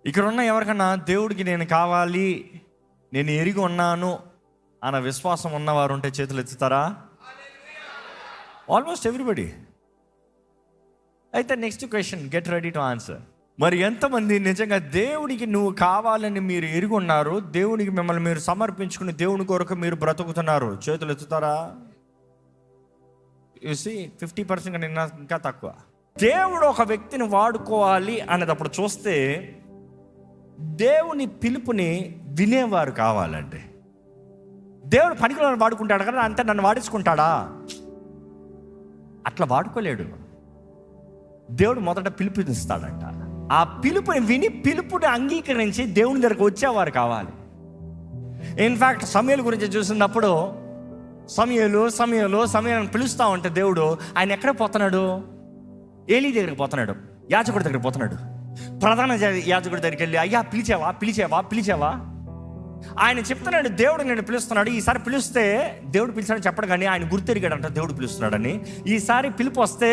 ఇక్కడ ఉన్న ఎవరికన్నా దేవుడికి నేను కావాలి, నేను ఎరిగి ఉన్నాను అన్న విశ్వాసం ఉన్నవారు ఉంటే చేతులు ఎత్తుతారా? Almost everybody. అయితే next question, get ready to answer. మరి ఎంతమంది నిజంగా దేవుడికి నువ్వు కావాలని మీరు ఎరిగి ఉన్నారు, దేవునికి మిమ్మల్ని మీరు సమర్పించుకుని దేవుని కొరకు మీరు బ్రతుకుతున్నారు? చేతులు ఎత్తుతారా? చూసి 50% కన్నా ఇంకా తక్కువ. దేవుడు ఒక వ్యక్తిని వాడుకోవాలి అనేటప్పుడు చూస్తే దేవుని పిలుపుని వినేవారు కావాలంటే. దేవుడు పనికిలో వాడుకుంటాడు కదా, అంతే నన్ను వాడించుకుంటాడా? అట్లా వాడుకోలేడు. దేవుడు మొదట పిలుపునిస్తాడంట. ఆ పిలుపుని విని పిలుపుని అంగీకరించి దేవుని దగ్గరకు వచ్చేవారు కావాలి. ఇన్ఫ్యాక్ట్ సమయలు గురించి చూసినప్పుడు సమయలు పిలుస్తూ ఉంటే దేవుడు ఆయన ఎక్కడ పోతున్నాడు? ఏలీ దగ్గరికి పోతున్నాడు, యాజకుడి దగ్గరికి పోతున్నాడు. ప్రధాన యాజకుడి దగ్గరికి వెళ్ళి, అయ్యా పిలిచావా? ఆయన చెప్తున్నాడు, దేవుడు నేను పిలుస్తున్నాడు. ఈసారి పిలిస్తే దేవుడు పిలిచాడు చెప్పడు, కానీ ఆయన గుర్తెరిగాడంట దేవుడు పిలుస్తున్నాడని. ఈసారి పిలుపు వస్తే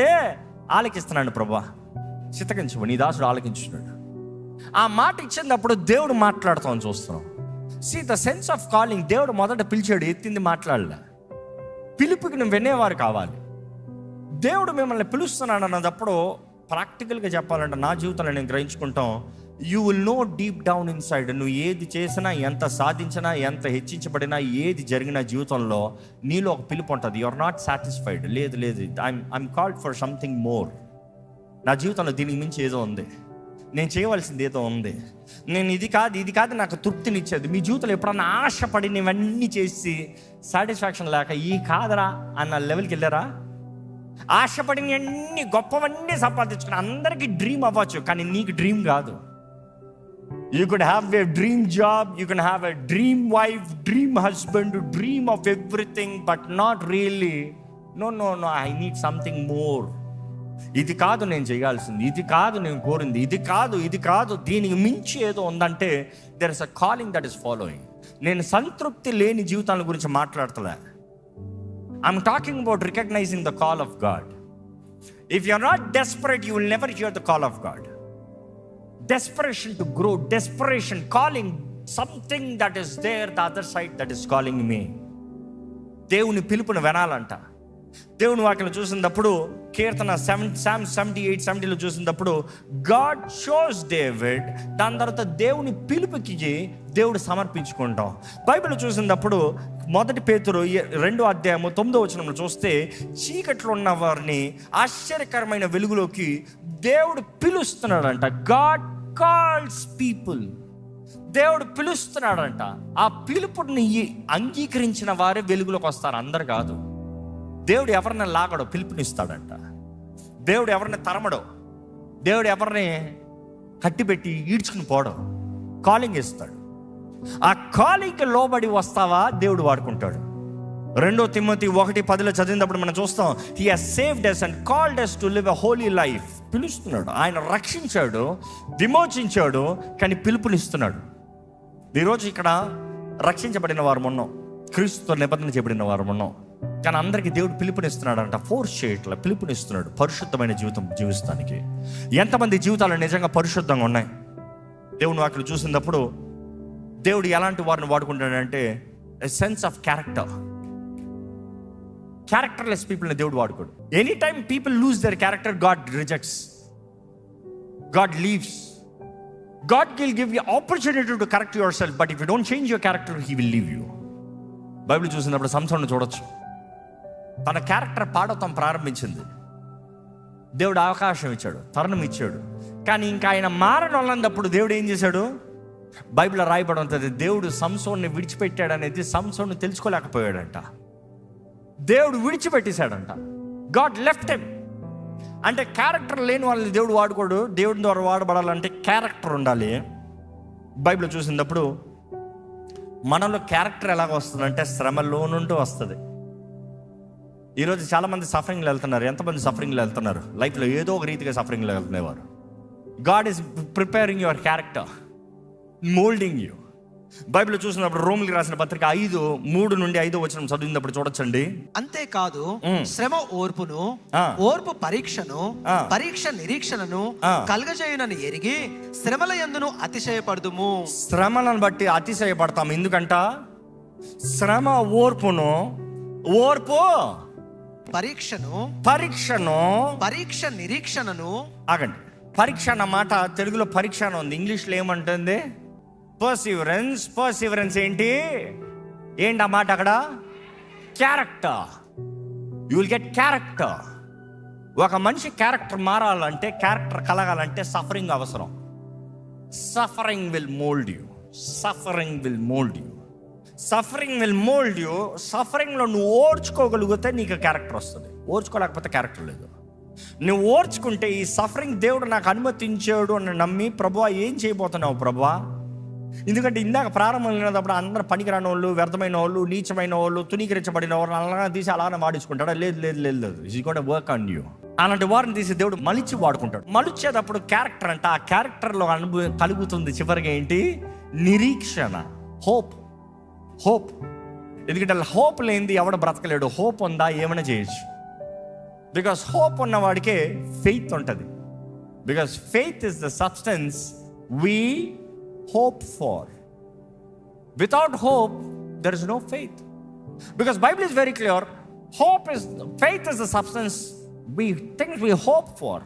ఆలకిస్తున్నాడు. ప్రభా చిత్తగించు, నీ దాసుడు ఆలకించున్నాడు. ఆ మాట ఇచ్చినప్పుడు దేవుడు మాట్లాడుతామని చూస్తున్నాం. See the sense of calling. దేవుడు మొదట పిలిచాడు, ఎత్తింది మాట్లాడలే. పిలుపుకి నువ్వు వినేవారు కావాలి. దేవుడు మిమ్మల్ని పిలుస్తున్నాడు అన్నప్పుడు ప్రాక్టికల్గా చెప్పాలంటే నా జీవితంలో నేను గ్రహించుకుంటాం, you will know deep down inside. నువ్వు ఏది చేసినా, ఎంత సాధించినా, ఎంత హెచ్చించబడినా, ఏది జరిగిన జీవితంలో నీలో ఒక పిలుపు ఉంటుంది. You are not satisfied. లేదు I'm called for something more. నా జీవితంలో దీనికి మించి ఏదో ఉంది, నేను చేయవలసింది ఏదో ఉంది. నేను ఇది కాదు నాకు తృప్తినిచ్చేది. మీ జీవితంలో ఎప్పుడన్నా ఆశపడి ఇవన్నీ చేసి సాటిస్ఫాక్షన్ లేక ఈ కాదరా అన్న లెవెల్కి వెళ్ళారా? ఆశపడిన అన్ని గొప్పవన్నీ సంపాదించుకుని అందరికీ డ్రీమ్ అవ్వచ్చు, కానీ నీకు డ్రీమ్ కాదు. You could have a dream job, you can have a dream wife, dream husband, dream of everything, but not really. No, I need something more. ఇది కాదు నేను చేయాల్సింది, ఇది కాదు నేను కోరింది, ఇది కాదు దీనికి మించి ఏదో ఉందంటే there is a calling that is following. నేను సంతృప్తి లేని జీవితాల గురించి మాట్లాడతలే. I'm talking about recognising the call of God. If you are not desperate, you will never hear the call of God. Desperation to grow, desperation, calling something that is there, the other side that is calling me. దేవుని పిలుపును వినాలంట. దేవుని వాక్యం చూసినప్పుడు కీర్తన 78:70 చూసినప్పుడు God shows David. దాని తర్వాత దేవుని పిలుపుకి దేవుడు సమర్పించుకుంటాం. బైబిల్ చూసినప్పుడు 1 పేతురు 2:9 చూస్తే చీకట్లో ఉన్న వారిని ఆశ్చర్యకరమైన వెలుగులోకి దేవుడు పిలుస్తున్నాడంట. God calls people. దేవుడు పిలుస్తున్నాడంట. ఆ పిలుపుని అంగీకరించిన వారే వెలుగులోకి వస్తారు, అందరు కాదు. దేవుడు ఎవరిని లాగడో పిలుపునిస్తాడంట. దేవుడు ఎవరిని తరమడో, దేవుడు ఎవరిని కట్టిపెట్టి ఈడ్చుకుని పోవడం, కాలింగ్ ఇస్తాడు. ఆ కాలింగ్కి లోబడి వస్తావా దేవుడు వాడుకుంటాడు. 2 తిమోతి 1:10 చదివినప్పుడు మనం చూస్తాం, he has saved us and called us to live a holy life. పిలుస్తున్నాడు, ఆయన రక్షించాడు, విమోచించాడు, కానీ పిలుపునిస్తున్నాడు. ఈరోజు ఇక్కడ రక్షించబడిన వారు ఉన్నాం, క్రీస్తుతో నిబంధన చేయబడిన వారు ఉన్నాం, కానీ అందరికీ దేవుడు పిలుపునిస్తున్నాడు అంట. ఫోర్స్ చేయట్లా, పిలుపునిస్తున్నాడు పరిశుద్ధమైన జీవితం జీవిస్తానికి. ఎంతమంది జీవితాలు నిజంగా పరిశుద్ధంగా ఉన్నాయి? దేవుని వాక్యం చూసినప్పుడు దేవుడు ఎలాంటి వారిని వాడుకుంటాడంటే a sense of character. Characterless పీపుల్ని దేవుడు వాడుకోడు. Any time people lose their character, God rejects, God leaves. God will give you opportunity to correct yourself, but if you don't change your character, he will leave you. Bible చూసినప్పుడు Samson చూడొచ్చు, తన character పాడవటం ప్రారంభించింది. దేవుడు అవకాశం ఇచ్చాడు, తరుణం ఇచ్చాడు, కానీ ఇంకా ఆయన మారనప్పుడు దేవుడు ఏం చేశాడు? బైబిల్లో రాయబడి ఉంటుంది, దేవుడు సంసోన్ని విడిచిపెట్టాడు అనేది సంసోను తెలుసుకోలేకపోయాడంట. దేవుడు విడిచిపెట్టేశాడంట. God left him. అంటే క్యారెక్టర్ లేని వాళ్ళని దేవుడు వాడుకోడు. దేవుడి ద్వారా వాడబడాలంటే క్యారెక్టర్ ఉండాలి. బైబిల్ చూసినప్పుడు మనలో క్యారెక్టర్ ఎలాగ వస్తుందంటే శ్రమలో నుండి వస్తుంది. ఈరోజు చాలామంది సఫరింగ్లో వెళ్తున్నారు. ఎంతమంది సఫరింగ్లో వెళ్తున్నారు? లైఫ్లో ఏదో ఒక రీతిగా సఫరింగ్లో వెళ్తున్నవారు. God is preparing your character, moulding you. Bible చూసినప్పుడు రోమిలికి రాసిన పత్రిక 5:3-5 వచనం చదివినప్పుడు చూడొచ్చండి. అంతేకాదు శ్రమ ఓర్పును, ఓర్పు పరీక్షను, పరీక్ష నిరీక్షణను కలుగజేయునని ఎరిగి శ్రమల యందును అతిశయపడుదుము. శ్రమలను బట్టి అతిశయపడతాం. ఎందుకంట శ్రమ ఓర్పును, ఓర్పు పరీక్షను, పరీక్ష నిరీక్షణను. ఆగండి, పరీక్ష అన్న మాట తెలుగులో పరీక్ష అని ఉంది, ఇంగ్లీష్లో ఏమంటుంది? పర్సివరెన్స్ ఏంటి ఆ మాట అక్కడ? Character. You will get character. ఒక మనిషి క్యారెక్టర్ మారాలంటే, క్యారెక్టర్ కలగాలంటే సఫరింగ్ అవసరం. Suffering will mould you. సఫరింగ్లో నువ్వు ఓర్చుకోగలిగితే నీకు క్యారెక్టర్ వస్తుంది. ఓర్చుకోలేకపోతే క్యారెక్టర్ లేదు. నువ్వు ఓర్చుకుంటే ఈ సఫరింగ్ దేవుడు నాకు అనుమతించాడు అని నమ్మి, ప్రభువా ఏం చేయబోతున్నావు ప్రభువా? ఎందుకంటే ఇందాక ప్రారంభమైనప్పుడు అందరూ పనికిరాని వాళ్ళు, వ్యర్థమైన వాళ్ళు, నీచమైన వాళ్ళు, తునీకరించబడిన వాళ్ళు అలాగే తీసి అలానే వాడించుకుంటాడా? లేదు. Is got work on you. అలాంటి వారిని తీసి దేవుడు మలిచి వాడుకుంటాడు. మలిచేటప్పుడు క్యారెక్టర్ అంటే ఆ క్యారెక్టర్లో అనుభవం కలుగుతుంది చివరిగా ఏంటి? నిరీక్షణ, హోప్. ఎందుకంటే హోప్ లేనిది ఎవడ బ్రతకలేడు. హోప్ ఉందా ఏమైనా చేయొచ్చు. బికాస్ హోప్ ఉన్నవాడికే ఫెయిత్ ఉంటుంది. Because faith is the substance we hope for. Without hope there is no faith, because Bible is very clear. Faith is the substance we think we hope for.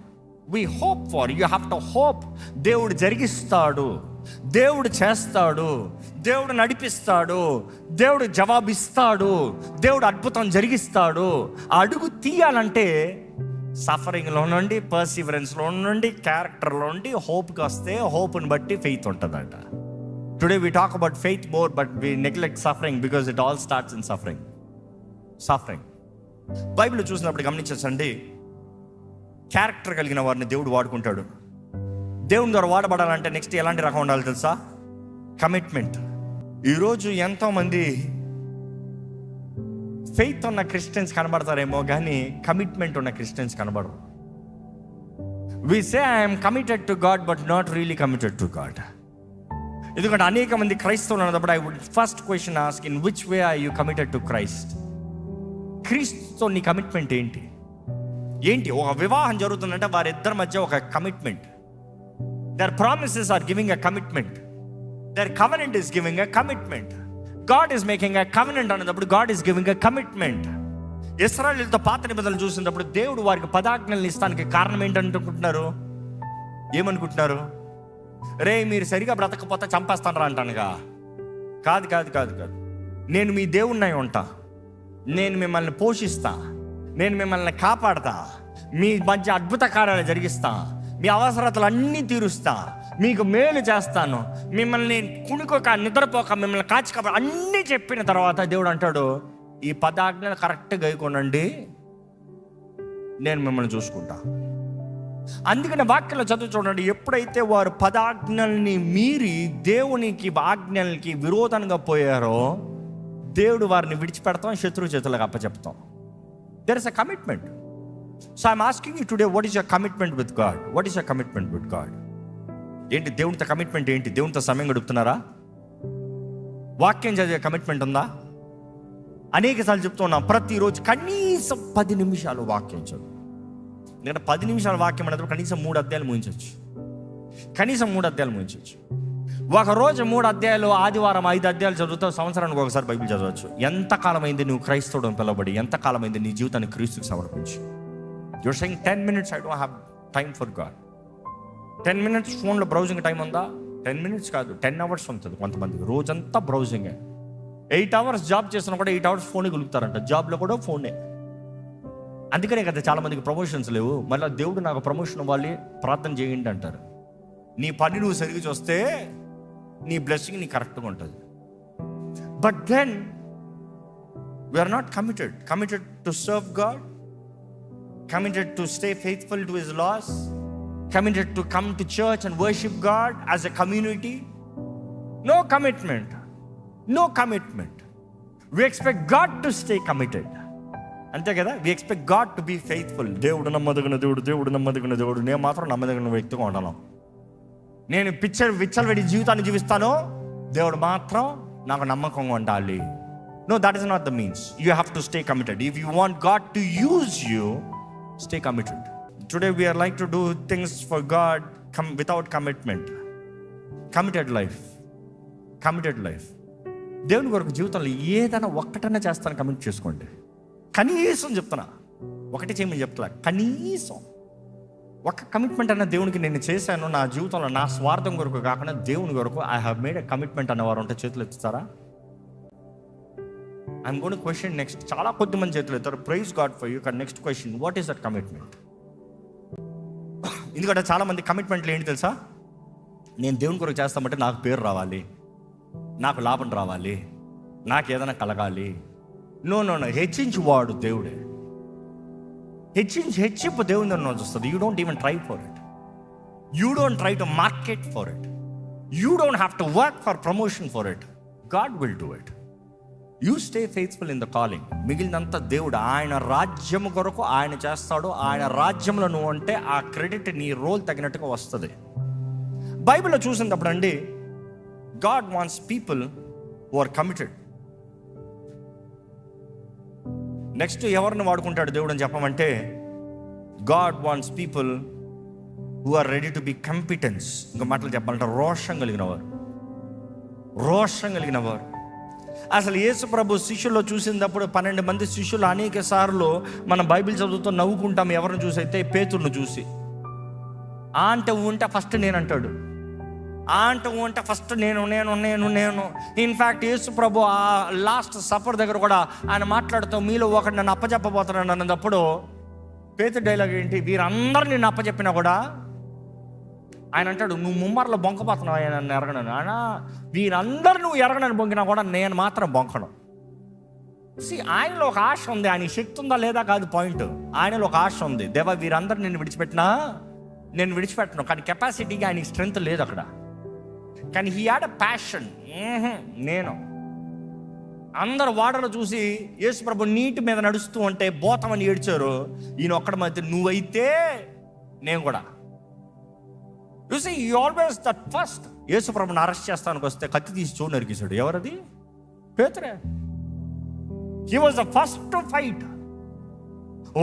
You have to hope. దేవుడు జరిగిస్తాడు, దేవుడు చేస్తాడు, దేవుడు నడిపిస్తాడు, దేవుడు జవాబిస్తాడు, దేవుడు అద్భుతం జరిగిస్తాడు. అడుగు తీయాలంటే సఫరింగ్లో నుండి, పర్సివరెన్స్లో నుండి, క్యారెక్టర్లో నుండి హోప్కి వస్తే హోప్ని బట్టి ఫెయిత్ ఉంటుందంట. Today we talk about faith more, but we neglect suffering because it all starts in suffering. Bible చూసినప్పుడు గమనించండి, క్యారెక్టర్ కలిగిన వారిని దేవుడు వాడుకుంటాడు. దేవుని ద్వారా వాడబడాలంటే నెక్స్ట్ ఎలాంటి రకం ఉండాలి తెలుసా? కమిట్మెంట్. ఈరోజు ఎంతోమంది ఫెయిత్ ఉన్న క్రిస్టియన్స్ కనబడతారేమో కానీ కమిట్మెంట్ ఉన్న క్రిస్టియన్స్ కనబడరు. We say I'm committed to God but not really committed to God. ఎందుకంటే అనేక మంది క్రైస్తవులు అన్నప్పుడు I would first question ask, in which way are you committed to Christ? క్రీస్తుతో నీ కమిట్మెంట్ ఏంటి? ఒక వివాహం జరుగుతుందంటే వారిద్దరి మధ్య ఒక commitment. Their promises are giving a commitment. Their covenant is giving a commitment. God is making a covenant అన్నప్పుడు God is giving a commitment. ఇశ్రాయేలుతో పాత నిబంధనలు చూసినప్పుడు దేవుడు వారికి 10 ఆజ్ఞలను ఇస్తానికి కారణం ఏంటనుకుంటున్నారు? ఏమనుకుంటున్నారు? రే మీరు సరిగా బ్రతకపోతే చంపేస్తాను రా అంటానుగా. కాదు. నేను మీ దేవుణ్ణి ఉంటా, నేను మిమ్మల్ని పోషిస్తా, నేను మిమ్మల్ని కాపాడతా, మీ మధ్య అద్భుత కార్యాలు జరిగిస్తా, మీ అవసరతలు అన్నీ తీరుస్తా, మీకు మేలు చేస్తాను, మిమ్మల్ని కునుకోక నిద్రపోక మిమ్మల్ని కాచి కాబట్టి అన్నీ చెప్పిన తర్వాత దేవుడు అంటాడు, ఈ 10 ఆజ్ఞలు కరెక్ట్గా గైకొనండి, నేను మిమ్మల్ని చూసుకుంటా. అందుకని వాక్యంలో చదువు చూడండి, ఎప్పుడైతే వారు 10 ఆజ్ఞల్ని మీరి దేవునికి ఆజ్ఞలకి విరోధంగా పోయారో దేవుడు వారిని విడిచిపెడతాం, శత్రువు చేతులకు అప్పచెప్తాం. There is a commitment. So I'm asking you today, what is your commitment with God? ఏంటి దేవునితో కమిట్మెంట్? ఏంటి దేవునితో సమయం గడుపుతున్నారా? వాక్యం చదివే కమిట్మెంట్ ఉందా? అనేక సార్లు చెప్తూ ఉన్నాం, ప్రతిరోజు కనీసం 10 నిమిషాలు వాక్యం చదువు. ఎందుకంటే 10 నిమిషాల వాక్యం అనేది కనీసం 3 అధ్యాయాలు ముగించవచ్చు. ఒక రోజు 3 అధ్యాయాలు, ఆదివారం 5 అధ్యాయాలు చదువుతావు, సంవత్సరానికి ఒకసారి బైబిల్ చదవచ్చు. ఎంతకాలం అయింది నువ్వు క్రైస్తవుడు పిలవబడి? ఎంతకాలం అయింది నీ జీవితాన్ని క్రీస్తుకు సమర్పించి? You're saying 10 minutes I don't have time for God. 10 minutes ఫోన్లో బ్రౌజింగ్ టైం ఉందా? 10 minutes కాదు, 10 hours ఉంటుంది కొంతమందికి. రోజంతా బ్రౌజింగే. 8 hours జాబ్ చేసినా కూడా 8 hours ఫోనే గెలుగుతారంట. జాబ్లో కూడా ఫోనే. అందుకనే కదా చాలా మందికి ప్రమోషన్స్ లేవు. మళ్ళీ దేవుడు నాకు ప్రమోషన్ ఇవ్వాలి, ప్రార్థన చేయండి అంటారు. నీ పని నువ్వు సరిగ్గా చూస్తే నీ బ్లెస్సింగ్ నీ కరెక్ట్గా ఉంటుంది. But then we're not committed to serve God, committed to stay faithful to his laws, committed to come to church and worship God as a community. No commitment. We expect God to stay committed. అంతే కదా, we expect God to be faithful. దేవుడు నమ్మదగిన దేవుడు. నేను మాత్రం నమ్మదగిన వ్యక్తిగా ఉండాను. నేను విచ్చలవిడి జీవితాన్ని జీవిస్తాను, దేవుడు మాత్రం నాకు నమ్మకంగా ఉండాలి. No, that is not the means. You have to stay committed. If you want God to use you, stay committed. Today we're like to do things for God without commitment. Committed life. దేవుని కొరకు జీవితంలో ఏదైనా ఒక్కటన్నా చేస్తాను commit చేసుకోండి. కనీసం చెప్తున్నా, ఒకటి చేయమని చెప్తా, కనీసం ఒక కమిట్మెంట్ అన్న దేవునికి నేను చేశాను నా జీవితంలో, నా స్వార్థం కొరకు కాకుండా దేవుని కొరకు I have made a commitment అన్నవారు ఉంటే చేతులు ఎత్తుతారా? I'm going to question next. చాలా కొద్ది మంది చేతులు ఎత్తారు. Praise God for you. కానీ next question, what is that commitment? ఎందుకంటే చాలా మంది కమిట్మెంట్లు ఏంటి తెలుసా? నేను దేవుని కొరకు చేస్తామంటే నాకు పేరు రావాలి, నాకు లాభం రావాలి, నాకు ఏదైనా కలగాలి. నో, హెచ్చించి వాడు దేవుడే. హెచ్చింపు దేవుని దగ్గర వస్తుంది. You don't even try for it. You don't try to market for it. You don't have to work for promotion for it. God will do it. You stay faithful in the calling. మిగిలినంత దేవుడు ఆయన రాజ్యం కొరకు ఆయన చేస్తాడు. ఆయన రాజ్యంలో నువ్వు అంటే ఆ క్రెడిట్ నీ రోల్ తగినట్టుగా వస్తుంది. బైబిల్లో చూసినప్పుడు అండి, God wants people who are committed. Next ఎవరిని వాడుకుంటాడు దేవుడు అని చెప్పమంటే, God wants people who are ready to be competence. ఇంకా మాటలు చెప్పాలంటే రోషం కలిగిన వారు. అసలు యేసు ప్రభు శిష్యుల్లో చూసినప్పుడు 12 మంది శిష్యులు అనేక సార్లు మనం బైబిల్ చదువుతూ నవ్వుకుంటాం. ఎవరిని చూసి అయితే పేతురును చూసి. అంటే ఉంటే ఫస్ట్ నేను అంటాడు. అంటే ఫస్ట్ నేను. ఇన్ఫ్యాక్ట్ యేసు ప్రభు ఆ లాస్ట్ సఫర్ దగ్గర కూడా ఆయన మాట్లాడుతూ మీలో ఒకటి నన్ను అప్పచెప్పబోతున్నాను అన్నప్పుడు పేతురు డైలాగ్ ఏంటి? వీరందరూ నిన్ను అప్పచెప్పినా కూడా ఆయన అంటాడు, నువ్వు ముమ్మర్లో బొంకపోతున్నావు నన్ను ఎరగనను. ఆయన వీరందరూ నువ్వు ఎరగనని బొంకినా కూడా నేను మాత్రం బొంకను. ఆయనలో ఒక ఆశ ఉంది. ఆయన శక్తి ఉందా లేదా కాదు పాయింట్. ఆయనలో ఒక ఆశ ఉంది. దేవా వీరందరూ నేను విడిచిపెట్టను. కానీ కెపాసిటీగా ఆయనకి స్ట్రెంగ్త్ లేదు అక్కడ. కానీ హీ హ్యాడ్ అ ప్యాషన్. నేను అందరు వాడలో చూసి యేసు ప్రభు నీటి మీద నడుస్తూ ఉంటే బోతమని ఏడ్చారు. ఈయన ఒక్కడ మధ్య నువ్వైతే నేను కూడా. You see, you always that first. Yesu ప్రభుని అరెస్ట్ చేస్తానికి వస్తే కత్తి తీసి చూ నరికేశాడు. ఎవరది? పేతురే. He was the first to fight.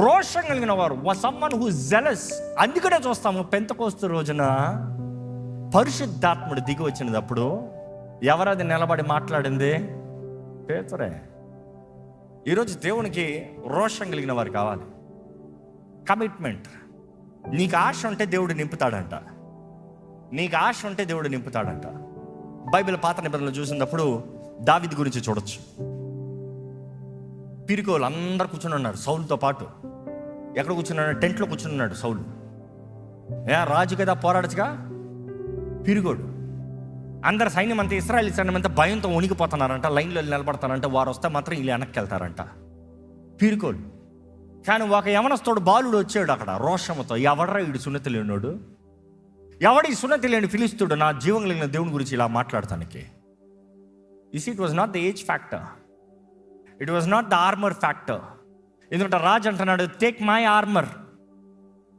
రోషం కలిగిన వారు, సమ్మన్ హూ జెలస్. అందుకనే చూస్తాము పెంతెకోస్తు రోజున పరిశుద్ధాత్ముడు దిగి వచ్చినప్పుడు ఎవరది నిలబడి మాట్లాడింది? పేతురే. ఈరోజు దేవునికి రోషం కలిగిన వారు కావాలి. కమిట్మెంట్. నీకు ఆశ ఉంటే దేవుడు నింపుతాడంట. బైబిల్ పాత నిబంధనలు చూసినప్పుడు దావీదు గురించి చూడొచ్చు. పిరికోలు అందరు కూర్చుని ఉన్నారు సౌలుతో పాటు. ఎక్కడ కూర్చున్నాడు? టెంట్లో కూర్చుని ఉన్నాడు సౌలు. రాజు కదా, పోరాడచ్చుగా. పిరిగోడు. అందరు సైన్యం అంతా, ఇశ్రాయేలు సైన్యం అంతా భయంతో ఉనికిపోతున్నారంట. లైన్లో నిలబడతారంట. వారు వస్తే మాత్రం వీళ్ళు వెనక్కి వెళ్తారంట. పిరికోలు. కానీ ఒక యవనస్తుడు బాలుడు వచ్చాడు అక్కడ రోషంతో. ఎవడరా వీడు సున్నతి లేనివాడు? ఎవడి సున్నతి లేని ఫిలిస్తీయుడు నా జీవం కలిగిన దేవుని గురించి ఇలా మాట్లాడటానికి? It was not the age factor. It was not the armour factor. ఎందుకంటే రాజు అంటున్నాడు, టేక్ మై ఆర్మర్.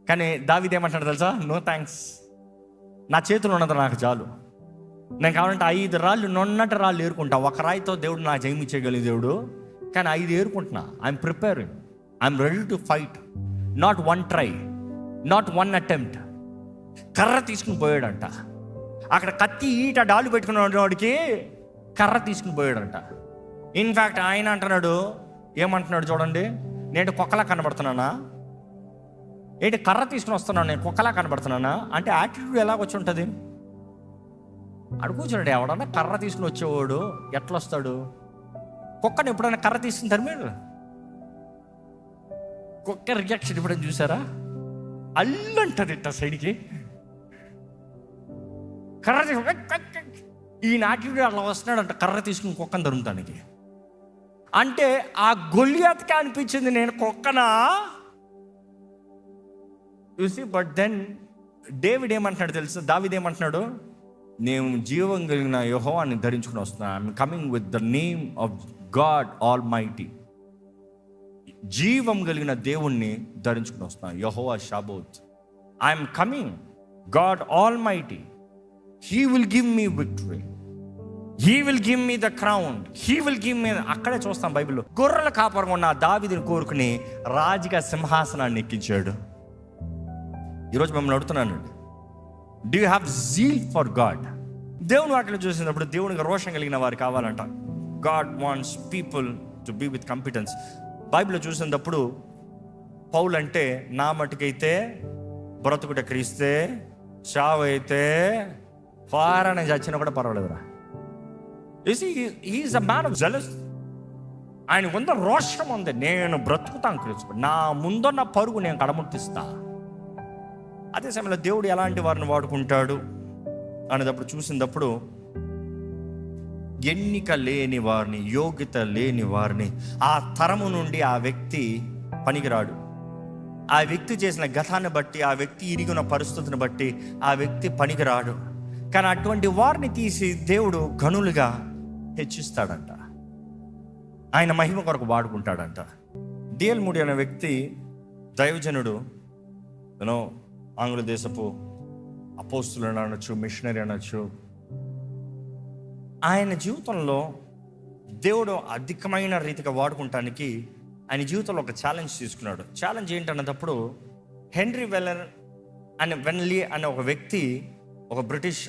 కానీ దావీదు ఏమంటాడు తెలుసా? నో థ్యాంక్స్, నా చేతులు ఉన్నది నాకు చాలు. నేను కావాలంటే 5 రాళ్ళు నొన్నటి రాళ్ళు ఏరుకుంటా. ఒక రాయితో దేవుడు నా జయం ఇచ్చేయగలిగే దేవుడు. కానీ 5 ఏరుకుంటున్నా. I'm preparing. I'm ready to fight. Not 1 try, not 1 attempt. కర్ర తీసుకుని పోయాడంట. అక్కడ కత్తి ఈట డాలు పెట్టుకున్న వాడికి కర్ర తీసుకుని పోయాడంట. ఇన్ఫ్యాక్ట్ ఆయన అంటున్నాడు, ఏమంటున్నాడు చూడండి, నేను కుక్కలా కనబడుతున్నానా? ఏంటి కర్ర తీసుకుని వస్తున్నాను, నేను కుక్కలా కనబడుతున్నానా అంటే యాటిట్యూడ్ ఎలాగొచ్చి ఉంటుంది? అడుగుచున్నాడు. ఎవడన్నా కర్ర తీసుకుని వచ్చేవాడు ఎట్లా వస్తాడు? కుక్కని ఎప్పుడైనా కర్ర తీసుకుంటారు మీరు? కుక్క రియాక్షన్ ఎప్పుడైనా చూసారా? అల్లంటది ఇట్ట సైడ్కి కర్ర తీసుకు. ఈ యాటిట్యూడ్ అలా వస్తున్నాడంట కర్ర తీసుకుని కుక్కని తరుముతానికి. అంటే ఆ గొలియాత్కి అనిపించింది నేను కుక్కనా? చూసి. బట్ దెన్ డేవిడ్ ఏమంటున్నాడు తెలుసు? దావీదు ఏమంటున్నాడు? నేను జీవం కలిగిన యెహోవాని ధరించుకుని వస్తున్నాను. I'm coming with the name of God almighty. జీవం కలిగిన దేవుణ్ణి ధరించుకుని వస్తున్నాను. Jehovah Sabaoth. I'm coming, God almighty. He will give me victory. He will give me the crown, he will give me. అక్కడే చూస్తాం బైబిల్లో, గొర్రెల కాపరంగా ఉన్న దావీదుని కోరుకుని రాజుగా సింహాసనాన్ని ఎక్కించాడు. ఈరోజు మిమ్మల్ని అడుగుతున్నాను, do you have zeal for God? దేవుని వాటిని చూసినప్పుడు దేవునికి రోషం కలిగిన వారు కావాలంట. God wants people to be with competence. బైబిల్లో చూసినప్పుడు పౌలు అంటే, నా మటుకైతే బ్రతుకుట క్రీస్తే, చావు అయితే ఫారాన్ని చచ్చినా కూడా పర్వాలేదురా. Is a man of jealous. ఆయన కొంత రోషం ఉంది, నేను బ్రతుకుతాను క్రీస్తు, నా ముందున్న పరుగు నేను కడముట్టిస్తా. అదే సమయంలో దేవుడు ఎలాంటి వారిని వాడుకుంటాడు అనేటప్పుడు చూసినప్పుడు, ఎన్నిక లేని వారిని, యోగ్యత లేని వారిని, ఆ తరము నుండి ఆ వ్యక్తి పనికిరాడు. ఆ వ్యక్తి చేసిన గతాన్ని బట్టి, ఆ వ్యక్తి ఇరిగిన పరిస్థితిని బట్టి ఆ వ్యక్తి పనికిరాడు. కానీ అటువంటి వారిని తీసి దేవుడు గనులుగా హెచ్చిస్తాడంట, ఆయన మహిమ కొరకు వాడుకుంటాడంట. డిఎల్ మూడీ అనే వ్యక్తి దైవజనుడు, ఆంగ్ల దేశపు అపోస్తులు అనొచ్చు, మిషనరీ అనొచ్చు. ఆయన జీవితంలో దేవుడు అధికమైన రీతిగా వాడుకుంటానికి ఆయన జీవితంలో ఒక ఛాలెంజ్ తీసుకున్నాడు. ఛాలెంజ్ ఏంటన్నప్పుడు, హెన్రీ వెన్లీ అనే ఒక వ్యక్తి, ఒక బ్రిటిష్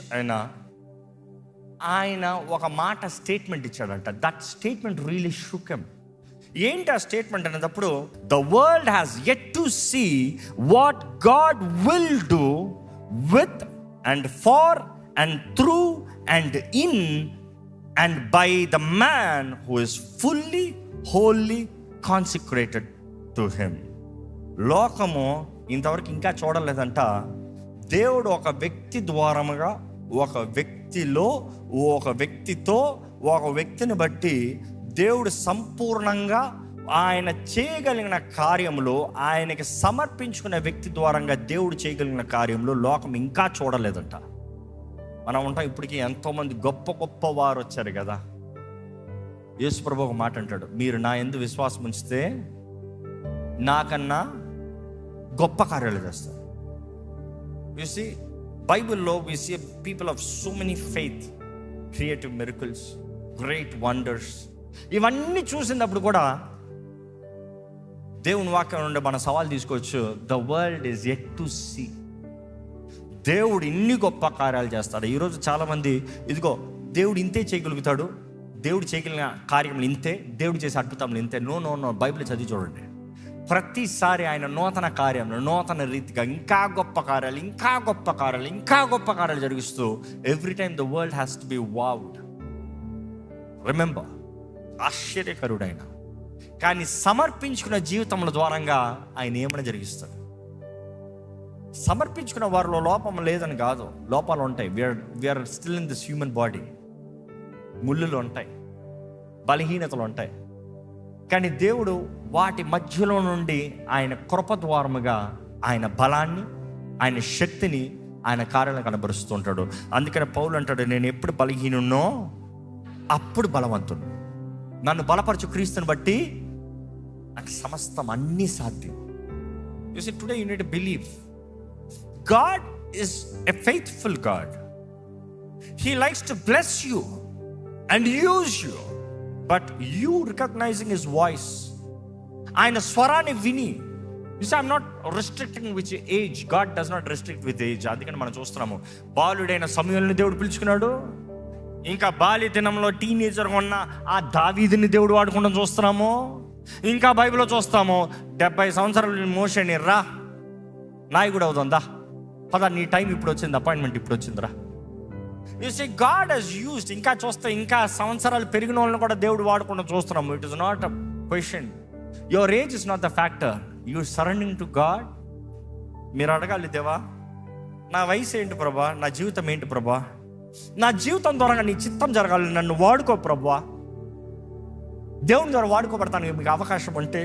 ఆయన ఒక మాట స్టేట్మెంట్ ఇచ్చాడంట. That statement really shook him. ఏంటి ఆ స్టేట్మెంట్ అనేటప్పుడు, the world has yet to see what God will do with and for and through and in and by the man who is fully wholly consecrated to him. లోకము ఇంతవరకు ఇంకా చూడలేదంట, దేవుడు ఒక వ్యక్తి ద్వారముగా, ఒక వ్యక్తిలో, ఒక వ్యక్తితో, ఒక వ్యక్తిని బట్టి దేవుడు సంపూర్ణంగా ఆయన చేయగలిగిన కార్యములో, ఆయనకి సమర్పించుకున్న వ్యక్తి ద్వారంగా దేవుడు చేయగలిగిన కార్యంలో లోకం ఇంకా చూడలేదంట. మనం ఉంటాం, ఇప్పటికీ ఎంతోమంది గొప్ప గొప్ప వారు వచ్చారు కదా. యేసు ప్రభువు ఒక మాట అంటాడు, మీరు నా యందు విశ్వాసం ఉంచితే నాకన్నా గొప్ప కార్యాలు చేస్తారు. యు సీ, బైబిల్లో we see people of so many faith, creative miracles, great wonders. ఇవన్నీ చూసినప్పుడు కూడా దేవుని వాక్యం నుండి మన సవాల్ తీసుకోవచ్చు, the world is yet to see. దేవుడు ఇన్ని గొప్ప కార్యాలు చేస్తాడు. ఈరోజు చాలామంది, ఇదిగో దేవుడు ఇంతే చేయగలుగుతాడు, దేవుడు చేయగలిగిన కార్యములు ఇంతే, దేవుడు చేసే అద్భుతములు ఇంతే. నో నో నో, బైబిల్ చదివి చూడండి. ప్రతిసారి ఆయన నూతన కార్యములు, నూతన రీతిగా ఇంకా గొప్ప కార్యాలు, ఇంకా గొప్ప కార్యాలు, ఇంకా గొప్ప కార్యాలు జరిగిస్తూ, every time the world has to be wowed. Remember, ఆశ్చర్యకరుడైన కానీ సమర్పించుకున్న జీవితముల ద్వారంగా ఆయన ఏమైనా జరిగిస్తాడు. సమర్పించుకున్న వారిలో లోపం లేదని కాదు, లోపాలు ఉంటాయి. We are still in this human body. ముళ్ళులు ఉంటాయి, బలహీనతలు ఉంటాయి. కానీ దేవుడు వాటి మధ్యలో నుండి ఆయన కృప ద్వారముగా ఆయన బలాన్ని, ఆయన శక్తిని, ఆయన కార్యాలను కనబరుస్తూ ఉంటాడు. అందుకని పౌలు అంటాడు, నేను ఎప్పుడు బలహీనున్నో అప్పుడు బలవంతుడు. నన్ను బలపరచు క్రీస్తుని బట్టి నాకు సమస్తం అన్నీ సాధ్యం. You see, today you need to believe God is a faithful God. He likes to bless you and use you, but you recognizing his voice, ఆయన స్వరాన్ని విని. You see, I'm not restricting with age. God does not restrict with age. అందుకని మనం చూస్తున్నాము, బాలుడైన సమూయేలుని దేవుడు పిలుచుకున్నాడు. ఇంకా బాల్య దినంలో టీనేజర్గా ఉన్న ఆ దావీదుని దేవుడు వాడుకుంటాం చూస్తున్నాము. ఇంకా బైబిల్లో చూస్తాము, 70 సంవత్సరాలు మోషేని రా నాయకుడు అవుతుందా, పద నీ టైం ఇప్పుడు వచ్చింది, అపాయింట్మెంట్ ఇప్పుడు వచ్చిందిరా. You see, God has used. ఇంకా చూస్తే ఇంకా సంవత్సరాలు పెరిగిన వాళ్ళని కూడా దేవుడు వాడుకుంటూ చూస్తున్నాము. It is not a question. Your age is not the factor. You surrendering to God. మీరు అడగాలి, దేవా నా వయసు ఏంటి ప్రభా, నా జీవితం ఏంటి ప్రభా, నా జీవితం ద్వారా నీ చిత్తం జరగాలి, నన్ను వాడుకో ప్రభా. దేవుని ద్వారా వాడుకోబడతానికి మీకు అవకాశం ఉంటే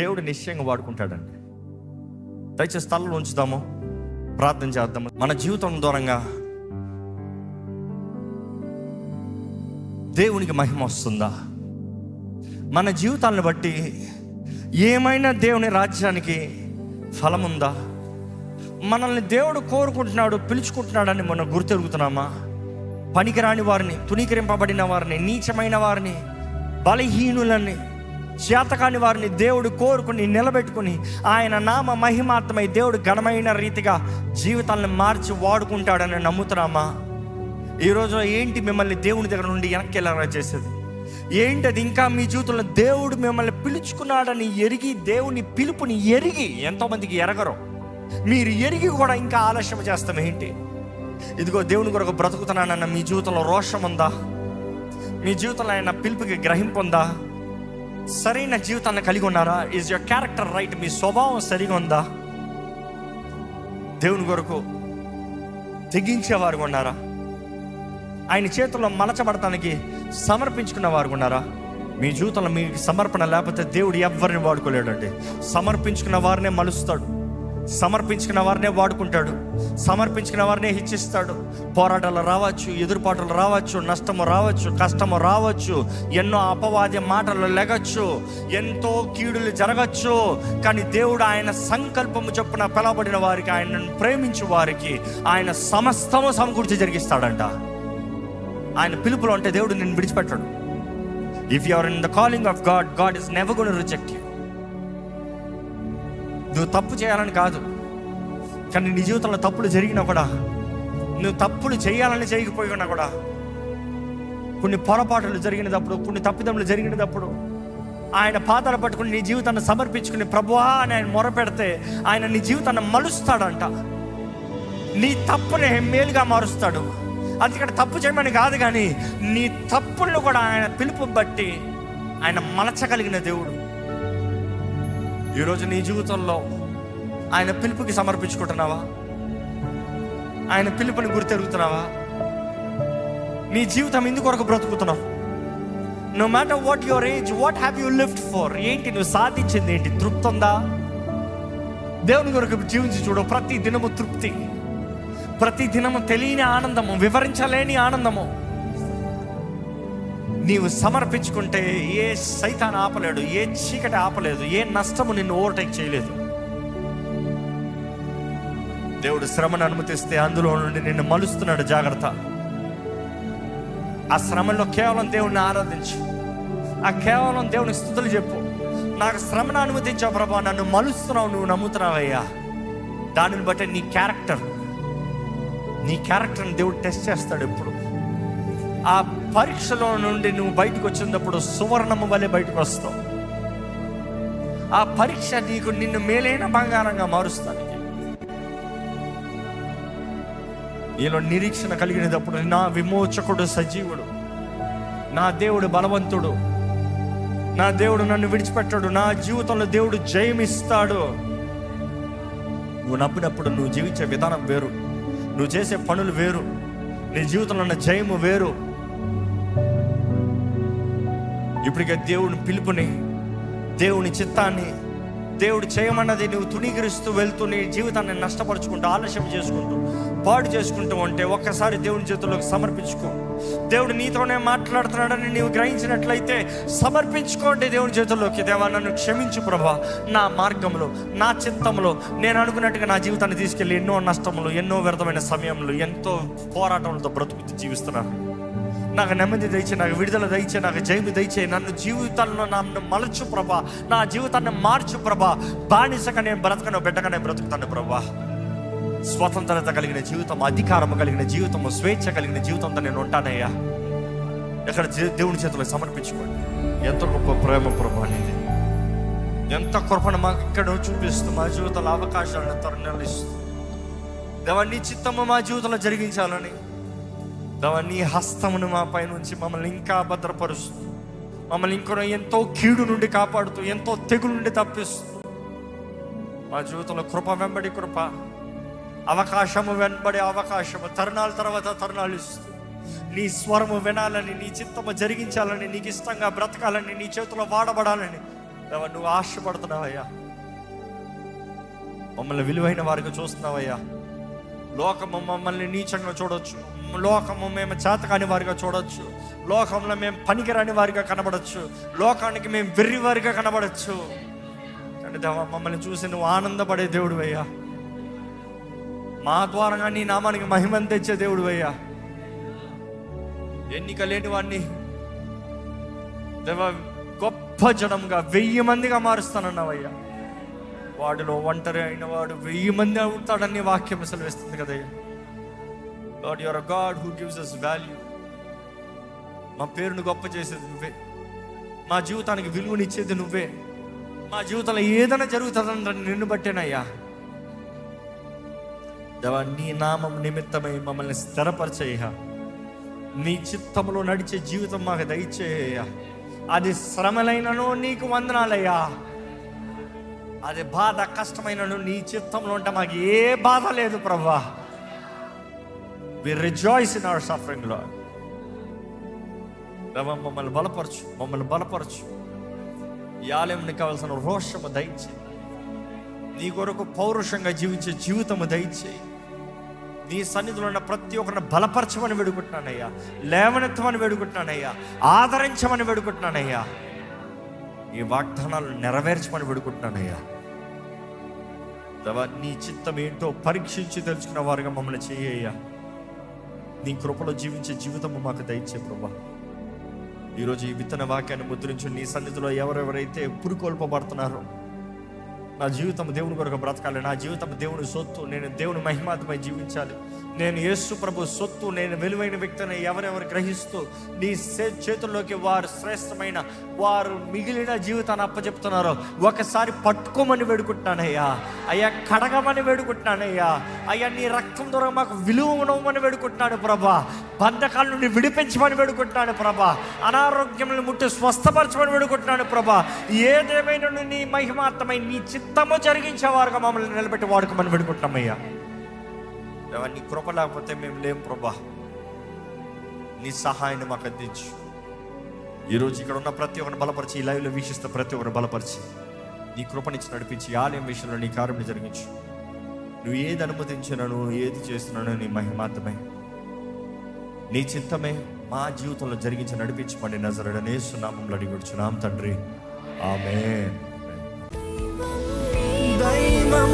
దేవుడు నిశ్చయంగా వాడుకుంటాడండి. దయచేసి స్థలంలో ఉంచుదాము, ప్రార్థన చేద్దాము. మన జీవితం దూరంగా దేవునికి మహిమ వస్తుందా? మన జీవితాలను బట్టి ఏమైనా దేవుని రాజ్యానికి ఫలం ఉందా? మనల్ని దేవుడు కోరుకుంటున్నాడు, పిలుచుకుంటున్నాడని మనం గుర్తెరుగుతున్నామా? పనికిరాని వారిని, తునీకరింపబడిన వారిని, నీచమైన వారిని, బలహీనులని, చేతకాని వారిని దేవుడు కోరుకుని నిలబెట్టుకుని ఆయన నామ మహిమార్థమై దేవుడు ఘనమైన రీతిగా జీవితాలను మార్చి వాడుకుంటాడని నమ్ముతున్నామా? ఈరోజు ఏంటి మిమ్మల్ని దేవుని దగ్గర నుండి వెనక్కి వెళ్ళాలని చేసేది? ఏంటి అది? ఇంకా మీ జీవితంలో దేవుడు మిమ్మల్ని పిలుచుకున్నాడని ఎరిగి, దేవుని పిలుపుని ఎరిగి, ఎంతోమందికి ఎరగరు, మీరు ఎరిగి కూడా ఇంకా ఆలస్యం చేస్తాం ఏంటి? ఇదిగో దేవుని కొరకు బ్రతుకుతున్నానన్న మీ జీవితంలో రోషం ఉందా? మీ జీవితంలో ఆయన పిలుపుకి గ్రహింపు ఉందా? సరైన జీవితాన్ని కలిగి ఉన్నారా? Is your character right? మీ స్వభావం సరిగా ఉందా? దేవుని కొరకు తెగించేవారు ఉన్నారా? ఆయన చేతుల్లో మలచబడటానికి సమర్పించుకున్న వారు ఉన్నారా? మీ జీవితంలో మీ సమర్పణ లేకపోతే దేవుడు ఎవరిని వాడుకోలేడండి. సమర్పించుకున్న వారినే మలుస్తాడు, సమర్పించుకున్న వారినే వాడుకుంటాడు, సమర్పించుకున్న వారినే హెచ్చిస్తాడు. పోరాటాలు రావచ్చు, ఎదురుపాటులు రావచ్చు, నష్టము రావచ్చు, కష్టము రావచ్చు, ఎన్నో అపవాది మాటలు లెగచ్చు, ఎంతో కీడులు జరగచ్చు. కానీ దేవుడు ఆయన సంకల్పము చొప్పున పిలవబడిన వారికి, ఆయనను ప్రేమించు వారికి ఆయన సమస్తము సమకూర్చి జరిగిస్తాడంట. ఆయన పిలుపులో అంటే దేవుడు నిన్ను విడిచిపెట్టాడు. If you are in the calling of God, God is never gonna reject you. నువ్వు తప్పు చేయాలని కాదు, కానీ నీ జీవితంలో తప్పులు జరిగినా కూడా, నువ్వు తప్పులు చేయాలని చేయకపోయినా కూడా, కొన్ని పొరపాట్లు జరిగినప్పుడు, కొన్ని తప్పిదములు జరిగినప్పుడు ఆయన పాదాలు పట్టుకుని నీ జీవితాన్ని సమర్పించుకుని ప్రభువా అని ఆయన మొరపెడితే ఆయన నీ జీవితాన్ని మలుస్తాడంట. నీ తప్పుని మేలుగా మారుస్తాడు. అందుకని తప్పు చేయమని కాదు, కానీ నీ తప్పులను కూడా ఆయన పిలుపు బట్టి ఆయన మలచగలిగిన దేవుడు. ఈరోజు నీ జీవితంలో ఆయన పిలుపుకి సమర్పించుకుంటున్నావా? ఆయన పిలుపుని గుర్తెరుగుతున్నావా? నీ జీవితం ఎందుకొరకు బ్రతుకుతున్నావు? No matter what your age, what have you lived for? ఏంటి నువ్వు సాధించింది? ఏంటి? తృప్తి ఉందా? దేవుని కొరకు జీవించి చూడు. ప్రతి దినము తృప్తి, ప్రతి దినము తెలియని ఆనందము, వివరించలేని ఆనందము. నీవు సమర్పించుకుంటే ఏ సైతాన్ ఆపలేడు, ఏ చీకటి ఆపలేదు, ఏ నష్టము నిన్ను ఓవర్టేక్ చేయలేదు. దేవుడు శ్రమను అనుమతిస్తే అందులో నుండి నిన్ను మలుస్తున్నాడు. జాగ్రత్త. ఆ శ్రమలో కేవలం దేవుణ్ణి ఆరాధించు, ఆ కేవలం దేవుని స్తుతులు చెప్పు. నాకు శ్రమను అనుమతించావు ప్రభా, నన్ను మలుస్తున్నావు, నువ్వు నమ్ముతున్నావయ్యా. దానిని బట్టి నీ క్యారెక్టర్ని దేవుడు టెస్ట్ చేస్తాడు ఎప్పుడు. ఆ పరీక్షలో నుండి నువ్వు బయటకు వచ్చినప్పుడు సువర్ణము వలె బయటకు వస్తావు. ఆ పరీక్ష నిన్ను మేలైన బంగారంగా మారుస్తానికి. నీలో నిరీక్షణ కలిగినప్పుడు నా విమోచకుడు సజీవుడు, నా దేవుడు బలవంతుడు, నా దేవుడు నన్ను విడిచిపెట్టాడు, నా జీవితంలో దేవుడు జయమిస్తాడు. నువ్వు నమ్మినప్పుడు నువ్వు జీవించే విధానం వేరు, నువ్వు చేసే పనులు వేరు, నీ జీవితంలో ఉన్న జయము వేరు. ఇప్పటికే దేవుని పిలుపుని, దేవుని చిత్తాన్ని, దేవుడు చేయమన్నది నువ్వు తునీకరిస్తూ వెళ్తూ నీ జీవితాన్ని నష్టపరుచుకుంటూ, ఆలస్యం చేసుకుంటూ, పాడు చేసుకుంటూ ఉంటే ఒక్కసారి దేవుని చేతుల్లోకి సమర్పించుకో. దేవుడు నీతోనే మాట్లాడుతున్నాడని నీవు గ్రహించినట్లయితే సమర్పించుకోండి దేవుని చేతుల్లోకి. దేవా, నన్ను క్షమించు ప్రభా, నా మార్గంలో, నా చిత్తంలో నేను అనుకున్నట్టుగా నా జీవితాన్ని తీసుకెళ్ళి ఎన్నో నష్టములు, ఎన్నో వ్యర్థమైన సమయంలో, ఎంతో పోరాటంతో బ్రతుకు జీవిస్తున్నాను. నాకు నెమ్మది దయచే, నాకు విడుదల దయచే, నాకు జయము దయచే. నన్ను జీవితంలో నన్ను మలచు ప్రభా, నా జీవితాన్ని మార్చు ప్రభా. బానిసగా నేను బ్రతకను, బిడ్డగా నేను బ్రతుకుతాను ప్రభా. స్వతంత్రత కలిగిన జీవితం, అధికారము కలిగిన జీవితము, స్వేచ్ఛ కలిగిన జీవితంతో నేను ఉంటానయ్యా. ఎక్కడ దేవుని చేతులకు సమర్పించుకోండి. ఎంత గొప్ప ప్రేమ ప్రభా అనేది, ఎంత కృపను మాకు ఇక్కడ చూపిస్తూ మా జీవితంలో అవకాశాలను తరుణాలు ఇస్తూ. దేవా, నీ చిత్తము మా జీవితంలో జరిగించాలని, దేవా నీ హస్తమును మా పై నుంచి మమ్మల్ని ఇంకా భద్రపరుస్తూ, మమ్మల్ని ఇంకో ఎంతో కీడు నుండి కాపాడుతూ, ఎంతో తెగులు నుండి తప్పిస్తూ, మా జీవితంలో కృప వెంబడి కృప, అవకాశము వెంబడి అవకాశము, తరుణాల తర్వాత తరుణాలు ఇస్తూ, నీ స్వరము వినాలని, నీ చిత్తము జరిగించాలని, నీకు ఇష్టంగా బ్రతకాలని, నీ చేతిలో వాడబడాలని దేవా నువ్వు ఆశపడుతున్నావయ్యా. మమ్మల్ని విలువైన వారికి చూస్తున్నావయ్యా. లోకము మమ్మల్ని నీచంగా చూడొచ్చు, లోకము మేము చేతకాని వారిగా చూడొచ్చు, లోకంలో మేము పనికిరాని వారిగా కనబడచ్చు, లోకానికి మేము వెర్రి వారిగా కనబడచ్చు. కానీ దేవా, మమ్మల్ని చూసి నువ్వు ఆనందపడే దేవుడు అయ్యా. మా ద్వారా నీ నామానికి మహిమను తెచ్చే దేవుడు అయ్యా. ఎన్నిక లేని వాడిని దేవా గొప్ప జనంగా 1000 మందిగా మారుస్తానన్నావయ్యా. వాడిలో ఒంటరి అయిన వాడు 1000 మంది అవుతాడని వాక్యం సెలవిస్తుంది కదయ్యా. God you are a God who gives us value. మా పేరును గొప్ప చేసేది నువ్వే, మా జీవితానికి విలువనిచ్చేది నువ్వే. మా జీవితంలో ఏదైనా జరుగుతుందని నిన్ను బట్టేనయ్యా. దేవా నీ నామం నిమిత్తమై మమ్మల్ని స్థిరపరిచేయ్యా. నీ చిత్తములో నడిచే జీవితం మాకు దయచేయ్యా. అది శ్రమలైనను నీకు వందనాలయ్యా. అది బాధ కష్టమైనను నీ చిత్తంలో ఉంటే మాకు ఏ బాధ లేదు ప్రభువా. We rejoice in our suffering Lord. దేవా మమ్మల్ని బలపరచు. ఈ ఆలయంకి కావాల్సిన రోషము దయచేయి. నీ కొరకు పౌరుషంగా జీవించే జీవితము దయచేయి. నీ సన్నిధిలో ఉన్న ప్రతి ఒక్కరిని బలపరచమని వేడుకుంటున్నానయ్యా. లేవనెత్తమని వేడుకుంటున్నానయ్యా. ఆదరించమని వేడుకుంటున్నానయ్యా. ఈ వాగ్దానాలు నెరవేర్చమని వేడుకుంటున్నానయ్యా. దేవా నీ చిత్తం ఏంటో పరీక్షించి తెలుసుకున్న వారుగా మమ్మల్ని చేయ్యా. నీ కృపలో జీవించే జీవితము మాకు దయచే ప్రభా. ఈరోజు ఈ విత్తన వాక్యాన్ని ముద్రించి నీ సన్నిధిలో ఎవరెవరైతే పురుకొల్పబడుతున్నారో, నా జీవితం దేవుని కొరకు బ్రతకాలి, నా జీవితం దేవుని సొత్తు, నేను దేవుని మహిమాత్మై జీవించాలి, నేను యేసు ప్రభు సొత్తు, నేను విలువైన వ్యక్తిని ఎవరెవరు గ్రహిస్తూ నీ చేతుల్లోకి వారు శ్రేష్టమైన వారు మిగిలిన జీవితాన్ని అప్పచెప్తున్నారో ఒకసారి పట్టుకోమని వేడుకుంటున్నానయ్యా. అయ్యా కడగమని వేడుకుంటున్నానయ్యా. అయ్యా నీ రక్తం ద్వారా మాకు విలువ ఉండమని వేడుకుంటున్నాను ప్రభా. బంధకాల నుండి విడిపించమని వేడుకుంటున్నాను ప్రభా. అనారోగ్యములను ముట్టి స్వస్థపరచమని వేడుకుంటున్నాను ప్రభా. ఏదేమైనా నీ మహిమాత్మై నీ చిత్తము జరిగించేవారుగా మమ్మల్ని నిలబెట్టి వాడుకోమని వేడుకుంటున్నామయ్యా. నీ కృప లేకపోతే మేము లేం ప్రభా. నీ సహాయాన్ని మాకు అందించు. ఈరోజు ఇక్కడ ఉన్న ప్రతి ఒక్కరిని బలపరిచి, ఈ లైవ్లో వీక్షిస్తే ప్రతి ఒక్కరిని బలపరిచి నీ కృపనిచ్చి నడిపించి ఆలయం విషయంలో నీ కార్యం జరిగించు. నువ్వు ఏది అనుమతించినా, నువ్వు ఏది చేస్తున్నానో నీ మహిమాత్మై నీ చిత్తమే మా జీవితంలో జరిగించి నడిపించమని నజరేయుడైన యేసు నామములో అడిగిచున్నాం తండ్రి, ఆమేన్. దైవం